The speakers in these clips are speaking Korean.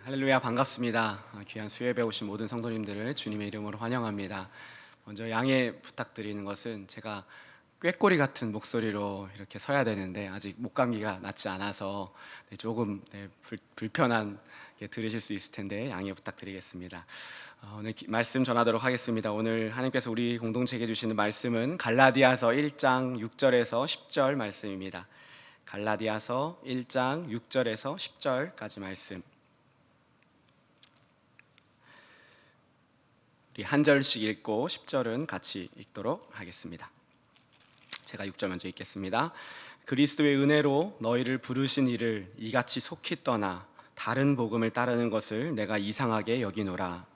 할렐루야, 반갑습니다. 귀한 수협에 오신 모든 성도님들을 주님의 이름으로 환영합니다. 먼저 양해 부탁드리는 것은 제가 꾀꼬리 같은 목소리로 이렇게 서야 되는데 아직 목감기가 낫지 않아서 조금 불편하게 들으실 수 있을 텐데 양해 부탁드리겠습니다. 오늘 말씀 전하도록 하겠습니다. 오늘 하나님께서 우리 공동체에게 주시는 말씀은 갈라디아서 1장 6절에서 10절 말씀입니다. 갈라디아서 1장 6절에서 10절까지 말씀. 우리 한 절씩 읽고 10절은 같이 읽도록 하겠습니다. 제가 6절 먼저 읽겠습니다. 그리스도의 은혜로 너희를 부르신 이를 이같이 속히 떠나 다른 복음을 따르는 것을 내가 이상하게 여기노라.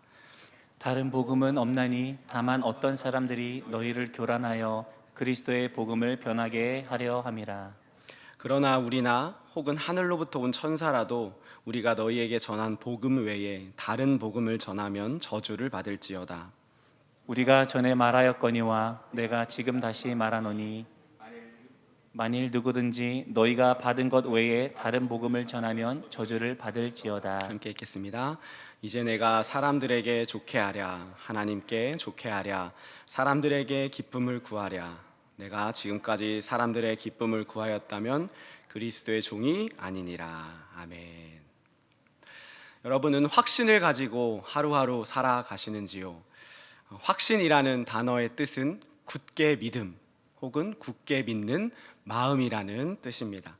다른 복음은 없나니 다만 어떤 사람들이 너희를 교란하여 그리스도의 복음을 변하게 하려 함이라. 그러나 우리나 혹은 하늘로부터 온 천사라도 우리가 너희에게 전한 복음 외에 다른 복음을 전하면 저주를 받을지어다. 우리가 전에 말하였거니와 내가 지금 다시 말하노니 만일 누구든지 너희가 받은 것 외에 다른 복음을 전하면 저주를 받을지어다. 함께 읽겠습니다. 이제 내가 사람들에게 좋게 하랴, 하나님께 좋게 하랴, 사람들에게 기쁨을 구하랴. 내가 지금까지 사람들의 기쁨을 구하였다면 그리스도의 종이 아니니라. 아멘. 여러분은 확신을 가지고 하루하루 살아가시는지요? 확신이라는 단어의 뜻은 굳게 믿음 혹은 굳게 믿는 마음이라는 뜻입니다.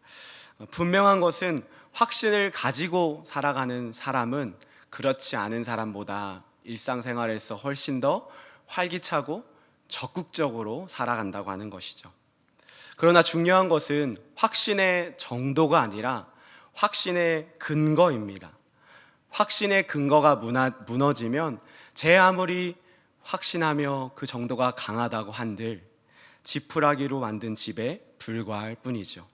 분명한 것은 확신을 가지고 살아가는 사람은 그렇지 않은 사람보다 일상생활에서 훨씬 더 활기차고 적극적으로 살아간다고 하는 것이죠. 그러나 중요한 것은 확신의 정도가 아니라 확신의 근거입니다. 확신의 근거가 무너지면 제 아무리 확신하며 그 정도가 강하다고 한들 지푸라기로 만든 집에 불과할 뿐이죠.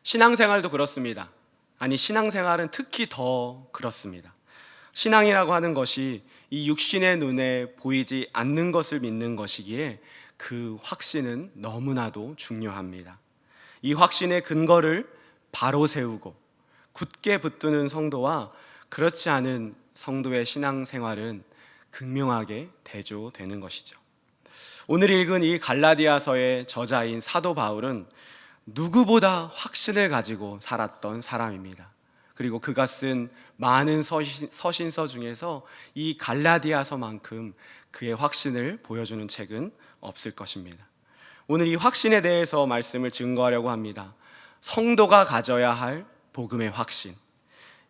신앙생활도 그렇습니다. 아니, 신앙생활은 특히 더 그렇습니다. 신앙이라고 하는 것이 이 육신의 눈에 보이지 않는 것을 믿는 것이기에 그 확신은 너무나도 중요합니다. 이 확신의 근거를 바로 세우고 굳게 붙드는 성도와 그렇지 않은 성도의 신앙생활은 극명하게 대조되는 것이죠. 오늘 읽은 이 갈라디아서의 저자인 사도 바울은 누구보다 확신을 가지고 살았던 사람입니다. 그리고 그가 쓴 많은 서신서 중에서 이 갈라디아서만큼 그의 확신을 보여주는 책은 없을 것입니다. 오늘 이 확신에 대해서 말씀을 증거하려고 합니다. 성도가 가져야 할 복음의 확신,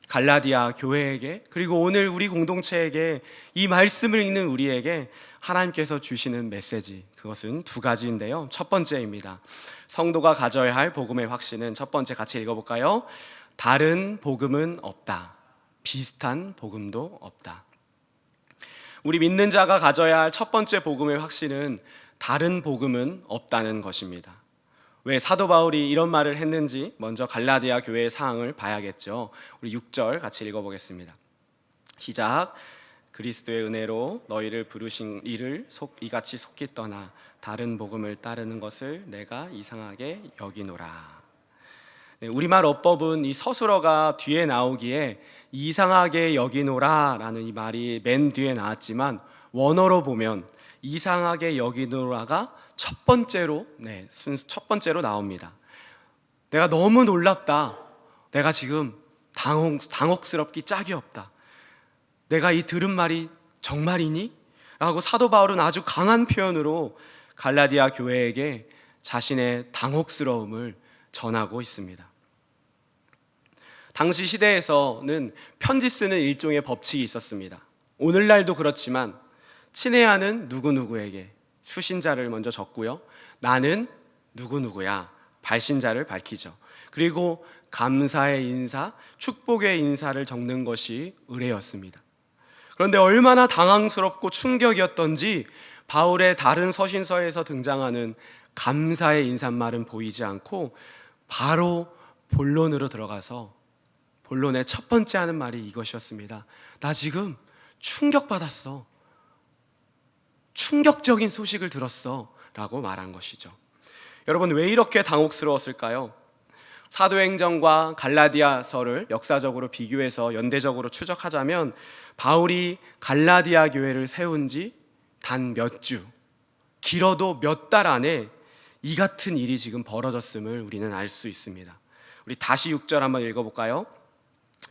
갈라디아 교회에게 그리고 오늘 우리 공동체에게 이 말씀을 읽는 우리에게 하나님께서 주시는 메시지, 그것은 두 가지인데요. 첫 번째입니다. 성도가 가져야 할 복음의 확신은 첫 번째 같이 읽어볼까요? 다른 복음은 없다. 비슷한 복음도 없다. 우리 믿는 자가 가져야 할 첫 번째 복음의 확신은 다른 복음은 없다는 것입니다. 왜 사도 바울이 이런 말을 했는지 먼저 갈라디아 교회의 상황을 봐야겠죠. 우리 6절 같이 읽어보겠습니다. 시작. 그리스도의 은혜로 너희를 부르신 이를 이같이 속히 떠나 다른 복음을 따르는 것을 내가 이상하게 여기노라. 네, 우리말 어법은 이 서술어가 뒤에 나오기에 이상하게 여기노라 라는 이 말이 맨 뒤에 나왔지만 원어로 보면 이상하게 여기노라가 첫 번째로 나옵니다. 내가 너무 놀랍다. 내가 지금 당혹스럽기 짝이 없다. 내가 이 들은 말이 정말이니? 라고 사도 바울은 아주 강한 표현으로 갈라디아 교회에게 자신의 당혹스러움을 전하고 있습니다. 당시 시대에서는 편지 쓰는 일종의 법칙이 있었습니다. 오늘날도 그렇지만 친애하는 누구누구에게 수신자를 먼저 적고요. 나는 누구누구야. 발신자를 밝히죠. 그리고 감사의 인사, 축복의 인사를 적는 것이 의례였습니다. 그런데 얼마나 당황스럽고 충격이었던지 바울의 다른 서신서에서 등장하는 감사의 인사말은 보이지 않고 바로 본론으로 들어가서 본론의 첫 번째 하는 말이 이것이었습니다. 나 지금 충격받았어. 충격적인 소식을 들었어 라고 말한 것이죠. 여러분, 왜 이렇게 당혹스러웠을까요? 사도행전과 갈라디아서를 역사적으로 비교해서 연대적으로 추적하자면 바울이 갈라디아 교회를 세운 지 단 몇 주, 길어도 몇 달 안에 이 같은 일이 지금 벌어졌음을 우리는 알 수 있습니다. 우리 다시 6절 한번 읽어볼까요?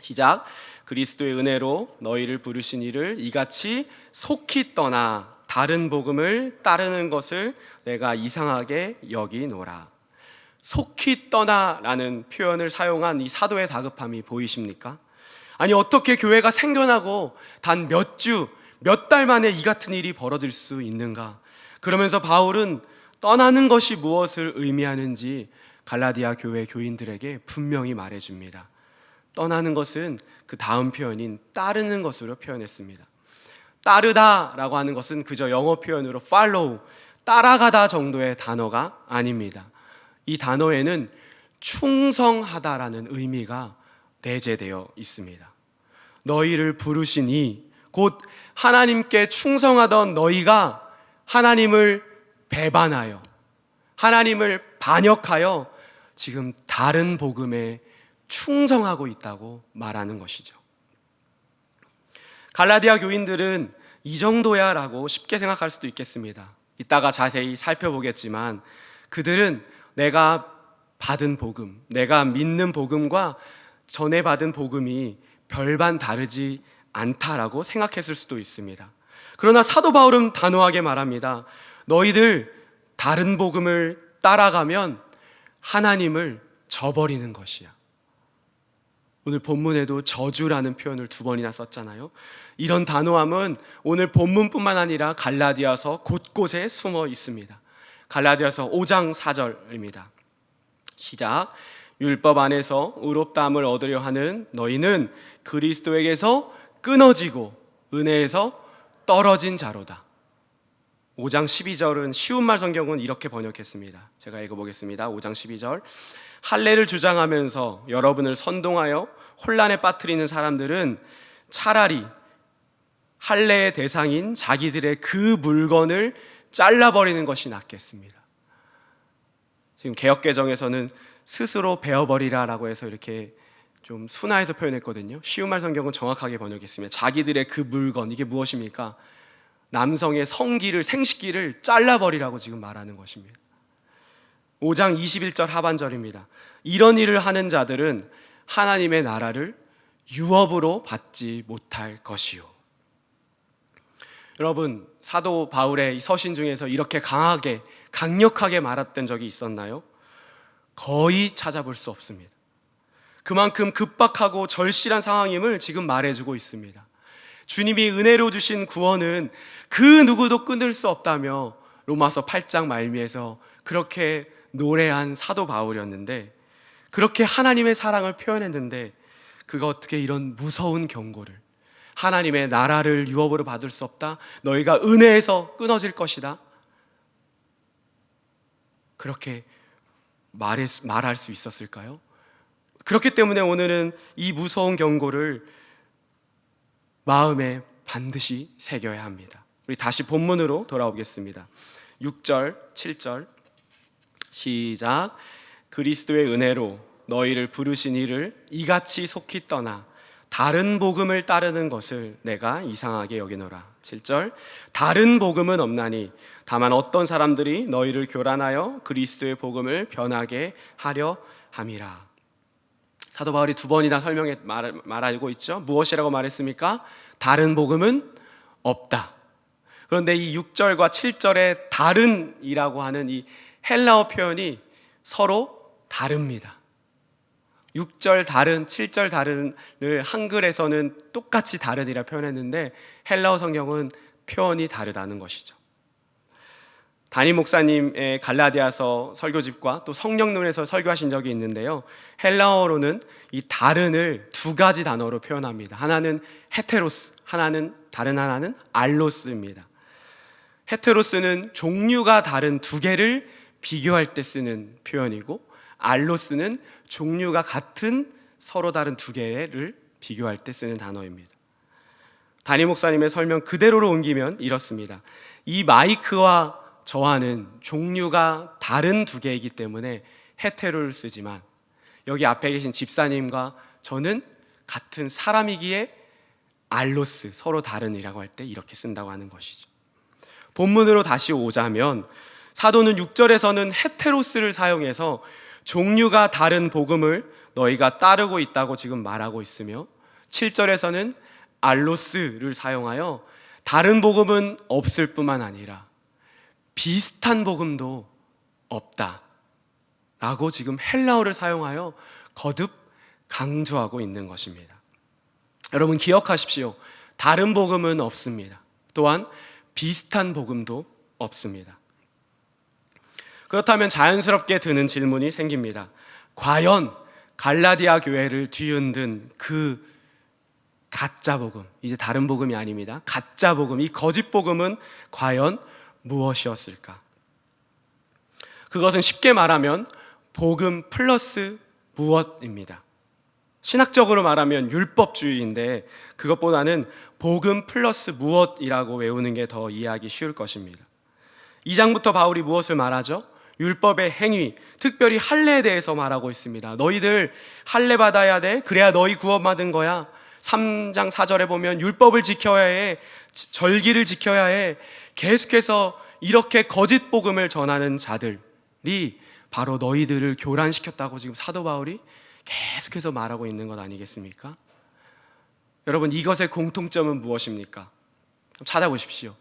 시작. 그리스도의 은혜로 너희를 부르신 이를 이같이 속히 떠나 다른 복음을 따르는 것을 내가 이상하게 여기노라. 속히 떠나라는 표현을 사용한 이 사도의 다급함이 보이십니까? 아니, 어떻게 교회가 생겨나고 단 몇 주, 몇 달 만에 이 같은 일이 벌어질 수 있는가? 그러면서 바울은 떠나는 것이 무엇을 의미하는지 갈라디아 교회 교인들에게 분명히 말해줍니다. 떠나는 것은 그 다음 표현인 따르는 것으로 표현했습니다. 따르다라고 하는 것은 그저 영어 표현으로 follow, 따라가다 정도의 단어가 아닙니다. 이 단어에는 충성하다라는 의미가 내재되어 있습니다. 너희를 부르시니, 곧 하나님께 충성하던 너희가 하나님을 배반하여, 하나님을 반역하여 지금 다른 복음에 충성하고 있다고 말하는 것이죠. 갈라디아 교인들은 이 정도야 라고 쉽게 생각할 수도 있겠습니다. 이따가 자세히 살펴보겠지만 그들은 내가 받은 복음, 내가 믿는 복음과 전에 받은 복음이 별반 다르지 않다라고 생각했을 수도 있습니다. 그러나 사도 바울은 단호하게 말합니다. 너희들 다른 복음을 따라가면 하나님을 저버리는 것이야. 오늘 본문에도 저주라는 표현을 2번이나 썼잖아요. 이런 단호함은 오늘 본문뿐만 아니라 갈라디아서 곳곳에 숨어 있습니다. 갈라디아서 5장 4절입니다. 시작. 율법 안에서 의롭다함을 얻으려 하는 너희는 그리스도에게서 끊어지고 은혜에서 떨어진 자로다. 5장 12절은 쉬운 말 성경은 이렇게 번역했습니다. 제가 읽어보겠습니다. 5장 12절. 할례를 주장하면서 여러분을 선동하여 혼란에 빠뜨리는 사람들은 차라리 할례의 대상인 자기들의 그 물건을 잘라버리는 것이 낫겠습니다. 지금 개역개정에서는 스스로 베어버리라라고 해서 이렇게 좀 순화해서 표현했거든요. 쉬운 말 성경은 정확하게 번역했습니다. 자기들의 그 물건, 이게 무엇입니까? 남성의 성기를, 생식기를 잘라버리라고 지금 말하는 것입니다. 5장 21절 하반절입니다. 이런 일을 하는 자들은 하나님의 나라를 유업으로 받지 못할 것이요. 여러분, 사도 바울의 이 서신 중에서 이렇게 강하게, 강력하게 말했던 적이 있었나요? 거의 찾아볼 수 없습니다. 그만큼 급박하고 절실한 상황임을 지금 말해주고 있습니다. 주님이 은혜로 주신 구원은 그 누구도 끊을 수 없다며 로마서 8장 말미에서 그렇게 노래한 사도 바울이었는데, 그렇게 하나님의 사랑을 표현했는데 그가 어떻게 이런 무서운 경고를, 하나님의 나라를 유업으로 받을 수 없다, 너희가 은혜에서 끊어질 것이다, 그렇게 말할 수 있었을까요? 그렇기 때문에 오늘은 이 무서운 경고를 마음에 반드시 새겨야 합니다. 우리 다시 본문으로 돌아오겠습니다. 6절, 7절 시작. 그리스도의 은혜로 너희를 부르신 이를 이같이 속히 떠나 다른 복음을 따르는 것을 내가 이상하게 여기노라. 7절. 다른 복음은 없나니 다만 어떤 사람들이 너희를 교란하여 그리스도의 복음을 변하게 하려 함이라. 사도 바울이 2번이나 말하고 있죠. 무엇이라고 말했습니까? 다른 복음은 없다. 그런데 이 6절과 7절의 다른이라고 하는 이 헬라어 표현이 서로 다릅니다. 6절 다른, 7절 다른을 한글에서는 똑같이 다른이라 표현했는데 헬라어 성경은 표현이 다르다는 것이죠. 담임 목사님의 갈라디아서 설교집과 또 성령론에서 설교하신 적이 있는데요, 헬라어로는 이 다른을 2가지 단어로 표현합니다. 하나는 헤테로스, 다른 하나는 알로스입니다. 헤테로스는 종류가 다른 2개를 비교할 때 쓰는 표현이고, 알로스는 종류가 같은 서로 다른 2개를 비교할 때 쓰는 단어입니다. 담임 목사님의 설명 그대로로 옮기면 이렇습니다. 이 마이크와 저와는 종류가 다른 2개이기 때문에 헤테로를 쓰지만, 여기 앞에 계신 집사님과 저는 같은 사람이기에 알로스, 서로 다른이라고 할 때 이렇게 쓴다고 하는 것이죠. 본문으로 다시 오자면 사도는 6절에서는 헤테로스를 사용해서 종류가 다른 복음을 너희가 따르고 있다고 지금 말하고 있으며 7절에서는 알로스를 사용하여 다른 복음은 없을 뿐만 아니라 비슷한 복음도 없다 라고 지금 헬라어를 사용하여 거듭 강조하고 있는 것입니다. 여러분 기억하십시오. 다른 복음은 없습니다. 또한 비슷한 복음도 없습니다. 그렇다면 자연스럽게 드는 질문이 생깁니다. 과연 갈라디아 교회를 뒤흔든 그 가짜 복음, 이제 다른 복음이 아닙니다. 가짜 복음, 이 거짓 복음은 과연 무엇이었을까? 그것은 쉽게 말하면 복음 플러스 무엇입니다. 신학적으로 말하면 율법주의인데 그것보다는 복음 플러스 무엇이라고 외우는 게 더 이해하기 쉬울 것입니다. 2장부터 바울이 무엇을 말하죠? 율법의 행위, 특별히 할례에 대해서 말하고 있습니다. 너희들 할례 받아야 돼. 그래야 너희 구원받은 거야. 3장 4절에 보면 율법을 지켜야 해. 절기를 지켜야 해. 계속해서 이렇게 거짓 복음을 전하는 자들이 바로 너희들을 교란시켰다고 지금 사도 바울이 계속해서 말하고 있는 것 아니겠습니까? 여러분 이것의 공통점은 무엇입니까? 찾아보십시오.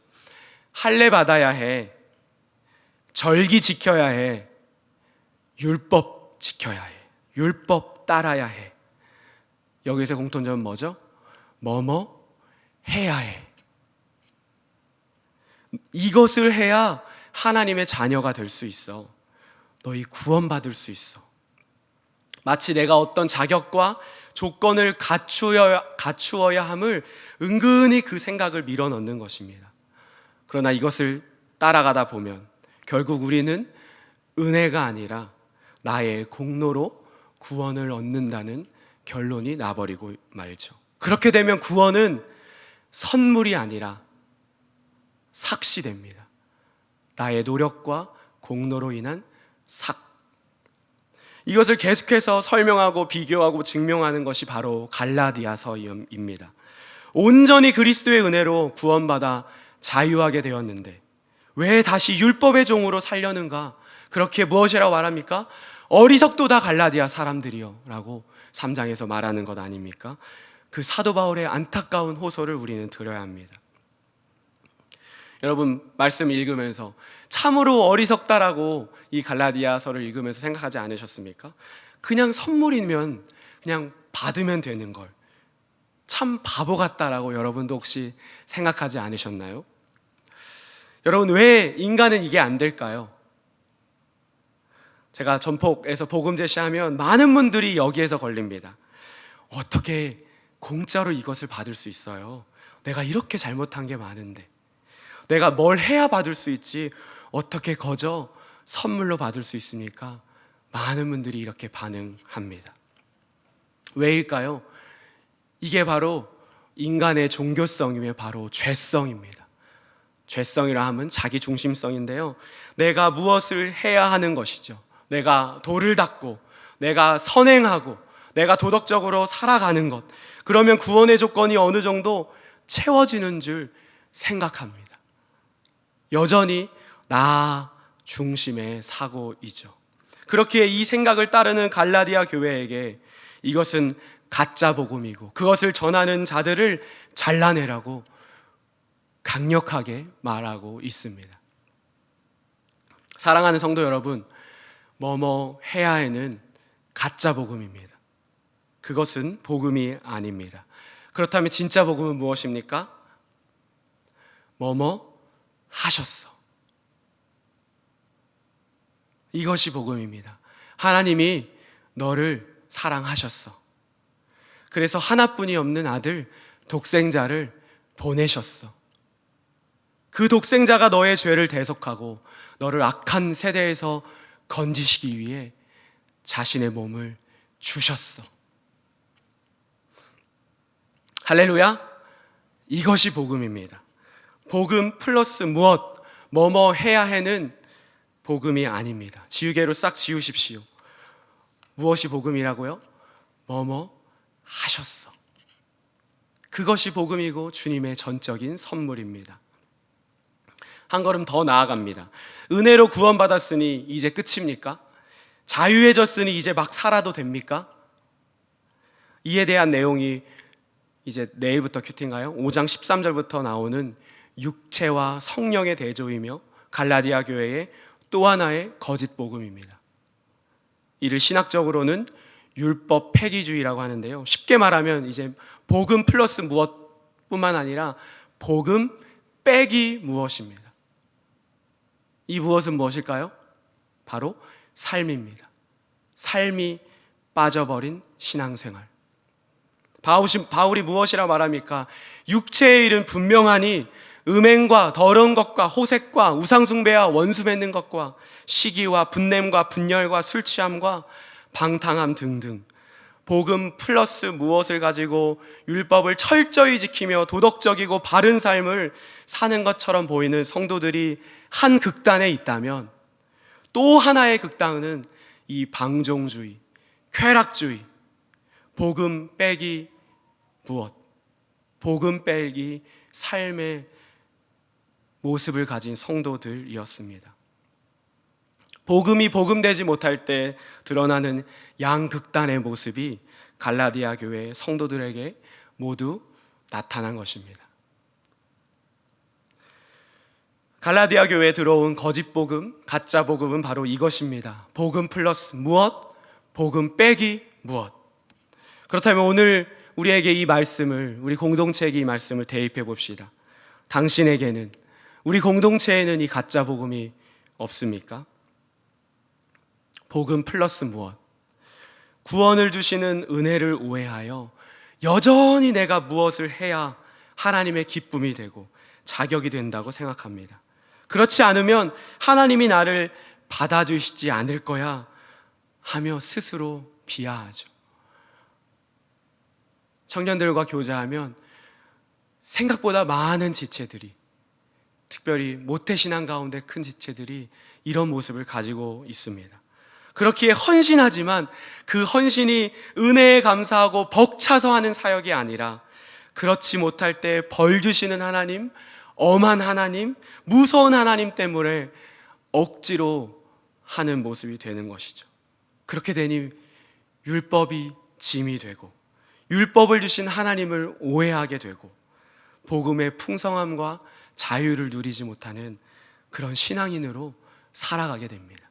할례 받아야 해. 절기 지켜야 해. 율법 지켜야 해. 율법 따라야 해. 여기서 공통점은 뭐죠? 뭐뭐 해야 해. 이것을 해야 하나님의 자녀가 될 수 있어. 너희 구원받을 수 있어. 마치 내가 어떤 자격과 조건을 갖추어야 함을 은근히 그 생각을 밀어넣는 것입니다. 그러나 이것을 따라가다 보면 결국 우리는 은혜가 아니라 나의 공로로 구원을 얻는다는 결론이 나버리고 말죠. 그렇게 되면 구원은 선물이 아니라 삭시됩니다. 나의 노력과 공로로 인한 삭. 이것을 계속해서 설명하고 비교하고 증명하는 것이 바로 갈라디아서입니다. 온전히 그리스도의 은혜로 구원받아 자유하게 되었는데 왜 다시 율법의 종으로 살려는가? 그렇게 무엇이라고 말합니까? 어리석도다 갈라디아 사람들이여 라고 3장에서 말하는 것 아닙니까? 그 사도 바울의 안타까운 호소를 우리는 들어야 합니다. 여러분 말씀 읽으면서 참으로 어리석다라고 이 갈라디아서를 읽으면서 생각하지 않으셨습니까? 그냥 선물이면 그냥 받으면 되는 걸 참 바보 같다라고 여러분도 혹시 생각하지 않으셨나요? 여러분 왜 인간은 이게 안 될까요? 제가 전폭에서 복음 제시하면 많은 분들이 여기에서 걸립니다. 어떻게 공짜로 이것을 받을 수 있어요? 내가 이렇게 잘못한 게 많은데 내가 뭘 해야 받을 수 있지 어떻게 거저 선물로 받을 수 있습니까? 많은 분들이 이렇게 반응합니다. 왜일까요? 이게 바로 인간의 종교성이며 바로 죄성입니다. 죄성이라 하면 자기 중심성인데요. 내가 무엇을 해야 하는 것이죠. 내가 도를 닦고 내가 선행하고 내가 도덕적으로 살아가는 것. 그러면 구원의 조건이 어느 정도 채워지는 줄 생각합니다. 여전히 나 중심의 사고이죠. 그렇기에 이 생각을 따르는 갈라디아 교회에게 이것은 가짜 복음이고 그것을 전하는 자들을 잘라내라고 강력하게 말하고 있습니다. 사랑하는 성도 여러분, 뭐뭐 해야 해는 가짜 복음입니다. 그것은 복음이 아닙니다. 그렇다면 진짜 복음은 무엇입니까? 뭐뭐 하셨어. 이것이 복음입니다. 하나님이 너를 사랑하셨어. 그래서 하나뿐이 없는 아들 독생자를 보내셨어. 그 독생자가 너의 죄를 대속하고 너를 악한 세대에서 건지시기 위해 자신의 몸을 주셨어. 할렐루야. 이것이 복음입니다. 복음 플러스 무엇, 뭐뭐 해야 해는 복음이 아닙니다. 지우개로 싹 지우십시오. 무엇이 복음이라고요? 뭐뭐 하셨어. 그것이 복음이고 주님의 전적인 선물입니다. 한 걸음 더 나아갑니다. 은혜로 구원받았으니 이제 끝입니까? 자유해졌으니 이제 막 살아도 됩니까? 이에 대한 내용이 이제 내일부터 큐티인가요? 5장 13절부터 나오는 육체와 성령의 대조이며 갈라디아 교회의 또 하나의 거짓 복음입니다. 이를 신학적으로는 율법 폐기주의라고 하는데요. 쉽게 말하면 이제 복음 플러스 무엇뿐만 아니라 복음 빼기 무엇입니다. 이 무엇은 무엇일까요? 바로 삶입니다. 삶이 빠져버린 신앙생활. 바울이 무엇이라 말합니까? 육체의 일은 분명하니 음행과 더러운 것과 호색과 우상숭배와 원수 맺는 것과 시기와 분냄과 분열과 술취함과 방탕함 등등. 복음 플러스 무엇을 가지고 율법을 철저히 지키며 도덕적이고 바른 삶을 사는 것처럼 보이는 성도들이 한 극단에 있다면, 또 하나의 극단은 이 방종주의, 쾌락주의, 복음 빼기 무엇, 복음 빼기 삶의 모습을 가진 성도들이었습니다. 복음이 복음되지 못할 때 드러나는 양극단의 모습이 갈라디아 교회 성도들에게 모두 나타난 것입니다. 갈라디아 교회에 들어온 거짓 복음, 가짜 복음은 바로 이것입니다. 복음 플러스 무엇? 복음 빼기 무엇? 그렇다면 오늘 우리에게 이 말씀을, 우리 공동체에게 이 말씀을 대입해 봅시다. 당신에게는, 우리 공동체에는 이 가짜 복음이 없습니까? 복음 플러스 무엇? 구원을 주시는 은혜를 오해하여 여전히 내가 무엇을 해야 하나님의 기쁨이 되고 자격이 된다고 생각합니다. 그렇지 않으면 하나님이 나를 받아주시지 않을 거야 하며 스스로 비하하죠. 청년들과 교제하면 생각보다 많은 지체들이, 특별히 모태신앙 가운데 큰 지체들이 이런 모습을 가지고 있습니다. 그렇기에 헌신하지만 그 헌신이 은혜에 감사하고 벅차서 하는 사역이 아니라, 그렇지 못할 때 벌 주시는 하나님, 엄한 하나님, 무서운 하나님 때문에 억지로 하는 모습이 되는 것이죠. 그렇게 되니 율법이 짐이 되고 율법을 주신 하나님을 오해하게 되고 복음의 풍성함과 자유를 누리지 못하는 그런 신앙인으로 살아가게 됩니다.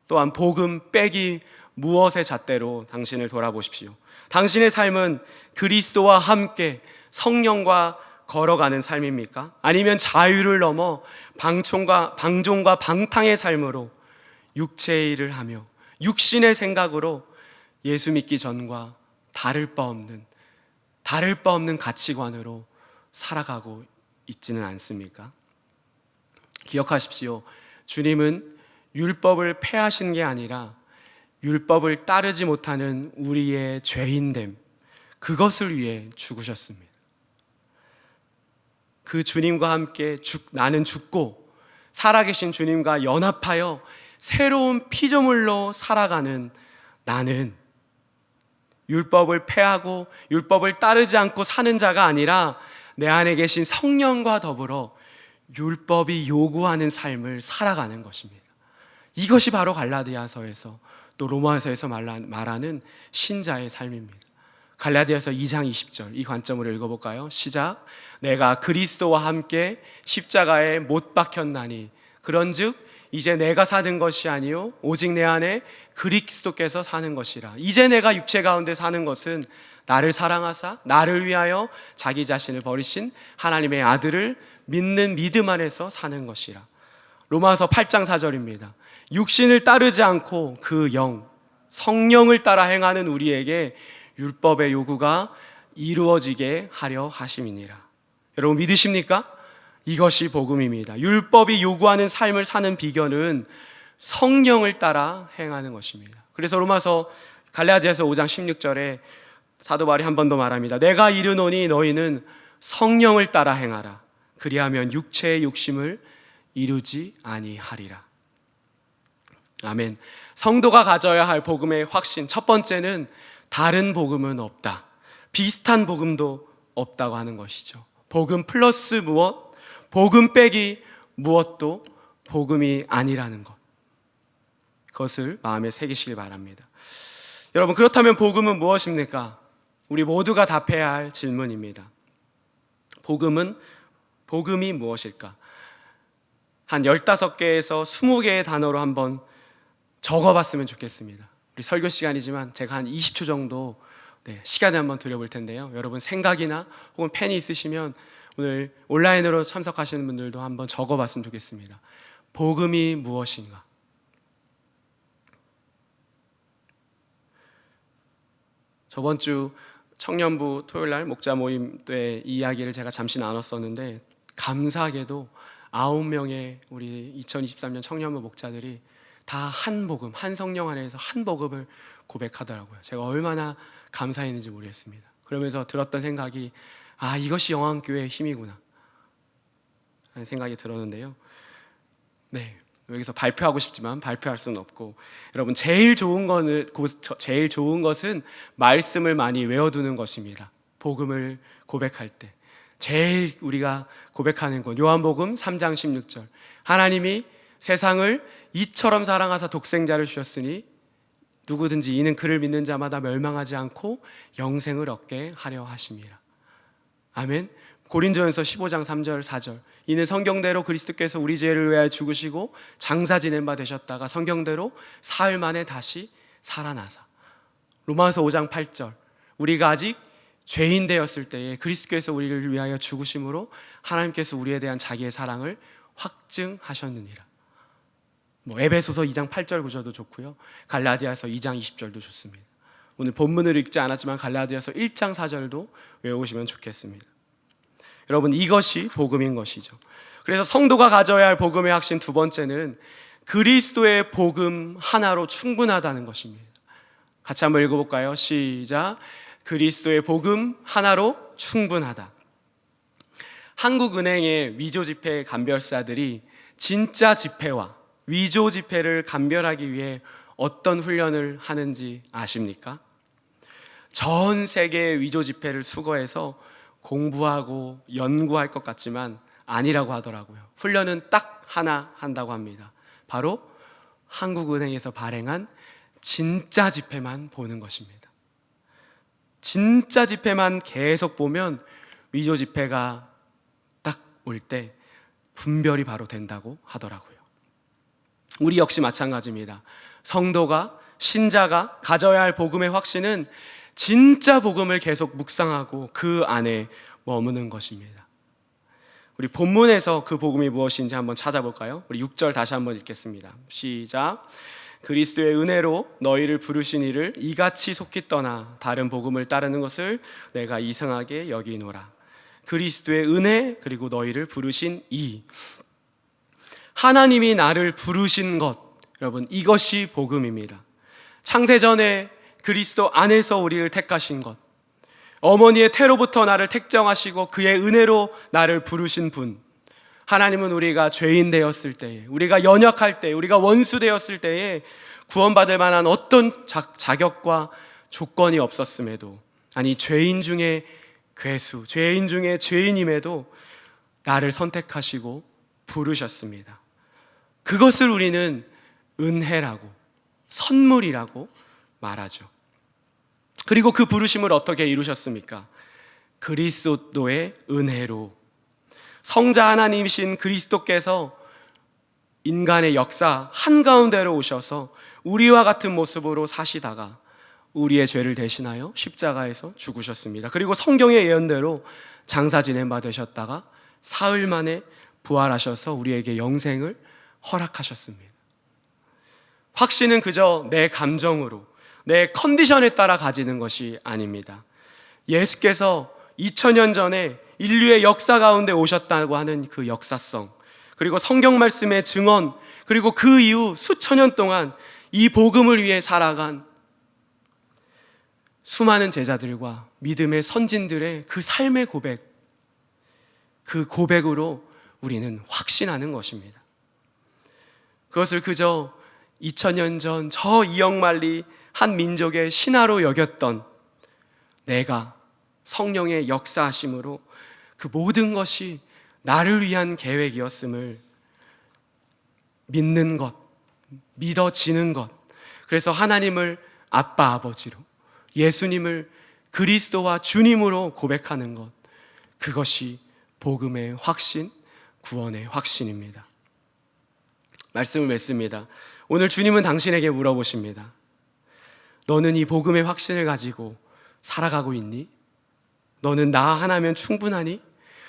또한 복음 빼기 무엇의 잣대로 당신을 돌아보십시오. 당신의 삶은 그리스도와 함께 성령과 걸어가는 삶입니까? 아니면 자유를 넘어 방종과 방탕의 삶으로 육체의 일을 하며 육신의 생각으로 예수 믿기 전과 다를 바 없는 가치관으로 살아가고 있지는 않습니까? 기억하십시오. 주님은 율법을 폐하신 게 아니라 율법을 따르지 못하는 우리의 죄인됨, 그것을 위해 죽으셨습니다. 그 주님과 함께 나는 죽고 살아계신 주님과 연합하여 새로운 피조물로 살아가는 나는 율법을 폐하고 율법을 따르지 않고 사는 자가 아니라 내 안에 계신 성령과 더불어 율법이 요구하는 삶을 살아가는 것입니다. 이것이 바로 갈라디아서에서 또 로마서에서 말하는 신자의 삶입니다. 갈라디아서 2장 20절 이 관점으로 읽어볼까요? 시작. 내가 그리스도와 함께 십자가에 못 박혔나니 그런즉 이제 내가 사는 것이 아니요 오직 내 안에 그리스도께서 사는 것이라. 이제 내가 육체 가운데 사는 것은 나를 사랑하사 나를 위하여 자기 자신을 버리신 하나님의 아들을 믿는 믿음 안에서 사는 것이라. 로마서 8장 4절입니다. 육신을 따르지 않고 그 영, 성령을 따라 행하는 우리에게 율법의 요구가 이루어지게 하려 하심이니라. 여러분 믿으십니까? 이것이 복음입니다. 율법이 요구하는 삶을 사는 비결은 성령을 따라 행하는 것입니다. 그래서 로마서 갈라디아서 5장 16절에 사도 바울이 한 번 더 말합니다. 내가 이르노니 너희는 성령을 따라 행하라. 그리하면 육체의 욕심을 이루지 아니하리라. 아멘. 성도가 가져야 할 복음의 확신, 첫 번째는 다른 복음은 없다. 비슷한 복음도 없다고 하는 것이죠. 복음 플러스 무엇, 복음 빼기 무엇도 복음이 아니라는 것. 그것을 마음에 새기시길 바랍니다. 여러분, 그렇다면 복음은 무엇입니까? 우리 모두가 답해야 할 질문입니다. 복음이 무엇일까? 한 15개에서 20개의 단어로 한번 적어봤으면 좋겠습니다. 우리 설교 시간이지만 제가 한 20초 정도 시간을 한번 드려볼 텐데요. 여러분 생각이나 혹은 펜이 있으시면 오늘 온라인으로 참석하시는 분들도 한번 적어봤으면 좋겠습니다. 복음이 무엇인가? 저번 주 청년부 토요일날 목자 모임 때 이 이야기를 제가 잠시 나눴었는데, 감사하게도 9명의 우리 2023년 청년부 목자들이 다 한 복음, 한 성령 안에서 한 복음을 고백하더라고요. 제가 얼마나 감사했는지 모르겠습니다. 그러면서 들었던 생각이, 이것이 영왕교회의 힘이구나 하는 생각이 들었는데요. 여기서 발표하고 싶지만 발표할 수는 없고, 여러분 제일 좋은 것은 말씀을 많이 외워두는 것입니다. 복음을 고백할 때 제일 우리가 고백하는 것, 요한복음 3장 16절, 하나님이 세상을 이처럼 사랑하사 독생자를 주셨으니 누구든지 이는 그를 믿는 자마다 멸망하지 않고 영생을 얻게 하려 하심이라. 아멘. 고린도전서 15장 3절 4절, 이는 성경대로 그리스도께서 우리 죄를 위하여 죽으시고 장사 지낸 바 되셨다가 성경대로 사흘 만에 다시 살아나사. 로마서 5장 8절, 우리가 아직 죄인 되었을 때에 그리스도께서 우리를 위하여 죽으심으로 하나님께서 우리에 대한 자기의 사랑을 확증하셨느니라. 에베소서 2장 8절 9절도 좋고요, 갈라디아서 2장 20절도 좋습니다. 오늘 본문을 읽지 않았지만 갈라디아서 1장 4절도 외우시면 좋겠습니다. 여러분, 이것이 복음인 것이죠. 그래서 성도가 가져야 할 복음의 확신 두 번째는 그리스도의 복음 하나로 충분하다는 것입니다. 같이 한번 읽어볼까요? 시작. 그리스도의 복음 하나로 충분하다. 한국은행의 위조지폐 감별사들이 진짜 지폐와 위조 지폐를 감별하기 위해 어떤 훈련을 하는지 아십니까? 전 세계의 위조 지폐를 수거해서 공부하고 연구할 것 같지만 아니라고 하더라고요. 훈련은 딱 하나 한다고 합니다. 바로 한국은행에서 발행한 진짜 지폐만 보는 것입니다. 진짜 지폐만 계속 보면 위조 지폐가 딱 올 때 분별이 바로 된다고 하더라고요. 우리 역시 마찬가지입니다. 성도가, 신자가 가져야 할 복음의 확신은 진짜 복음을 계속 묵상하고 그 안에 머무는 것입니다. 우리 본문에서 그 복음이 무엇인지 한번 찾아볼까요? 우리 6절 다시 한번 읽겠습니다. 시작. 그리스도의 은혜로 너희를 부르신 이를 이같이 속히 떠나 다른 복음을 따르는 것을 내가 이상하게 여기노라. 그리스도의 은혜, 그리고 너희를 부르신 이, 하나님이 나를 부르신 것, 여러분 이것이 복음입니다. 창세전에 그리스도 안에서 우리를 택하신 것, 어머니의 태로부터 나를 택정하시고 그의 은혜로 나를 부르신 분, 하나님은 우리가 죄인 되었을 때에, 우리가 연약할 때, 우리가 원수 되었을 때에 구원받을 만한 어떤 자격과 조건이 없었음에도, 아니 죄인 중에 괴수, 죄인 중에 죄인임에도 나를 선택하시고 부르셨습니다. 그것을 우리는 은혜라고, 선물이라고 말하죠. 그리고 그 부르심을 어떻게 이루셨습니까? 그리스도의 은혜로. 성자 하나님이신 그리스도께서 인간의 역사 한가운데로 오셔서 우리와 같은 모습으로 사시다가 우리의 죄를 대신하여 십자가에서 죽으셨습니다. 그리고 성경의 예언대로 장사 지낸 바 되셨다가 사흘 만에 부활하셔서 우리에게 영생을 허락하셨습니다. 확신은 그저 내 감정으로, 내 컨디션에 따라 가지는 것이 아닙니다. 예수께서 2000년 전에 인류의 역사 가운데 오셨다고 하는 그 역사성, 그리고 성경 말씀의 증언, 그리고 그 이후 수천 년 동안 이 복음을 위해 살아간 수많은 제자들과 믿음의 선진들의 그 삶의 고백, 그 고백으로 우리는 확신하는 것입니다. 그것을 그저 2000년 전 저 이역만리 한 민족의 신화로 여겼던 내가 성령의 역사하심으로 그 모든 것이 나를 위한 계획이었음을 믿는 것, 믿어지는 것, 그래서 하나님을 아빠 아버지로, 예수님을 그리스도와 주님으로 고백하는 것, 그것이 복음의 확신, 구원의 확신입니다. 말씀을 맺습니다. 오늘 주님은 당신에게 물어보십니다. 너는 이 복음의 확신을 가지고 살아가고 있니? 너는 나 하나면 충분하니?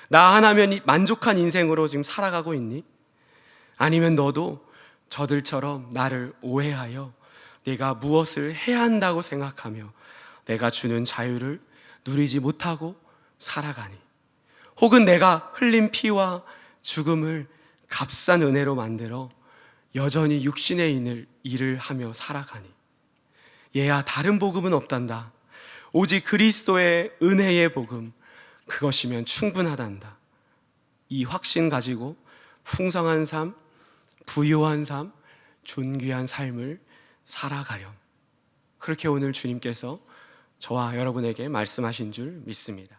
나 하나면 만족한 인생으로 지금 살아가고 있니? 아니면 너도 저들처럼 나를 오해하여 내가 무엇을 해야 한다고 생각하며 내가 주는 자유를 누리지 못하고 살아가니? 혹은 내가 흘린 피와 죽음을 값싼 은혜로 만들어 여전히 육신의 일을 하며 살아가니? 얘야, 다른 복음은 없단다. 오직 그리스도의 은혜의 복음, 그것이면 충분하단다. 이 확신 가지고 풍성한 삶, 부유한 삶, 존귀한 삶을 살아가렴. 그렇게 오늘 주님께서 저와 여러분에게 말씀하신 줄 믿습니다.